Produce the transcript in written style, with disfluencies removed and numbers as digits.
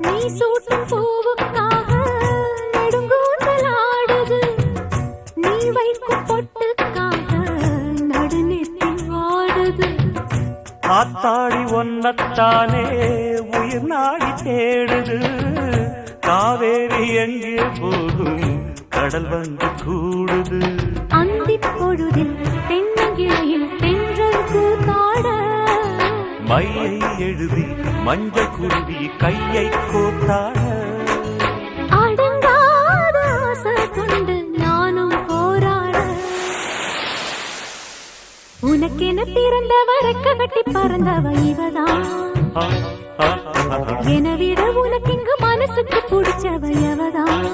நீ சூட்டும் பூவுக்காக நெடுங்கூந்தலாடுது, நீ வைக்கும் பொட்டுக்காக நடுநெத்தி வாடுது. ஆத்தாடி ஒன்னத்தானே உயிர் நாடி தேடுது, காவேரி எங்கே போகும் கடல் வந்து கூடுது. அந்திப் பொழுதில் தென்னங்கிளையில் தென்றல் கூத்தாட, மையை எழுதி மஞ்சள் குருவி கையை கோத்தாட. அடங்காத ஆசை கொண்டு நானும் போராட, உனக்கென பிறந்தவ ரெக்க கட்டி பறந்தவ இவதான். என விட உனக்கு இங்கு மனசுக்கு பிடிச்சவ எவதான்.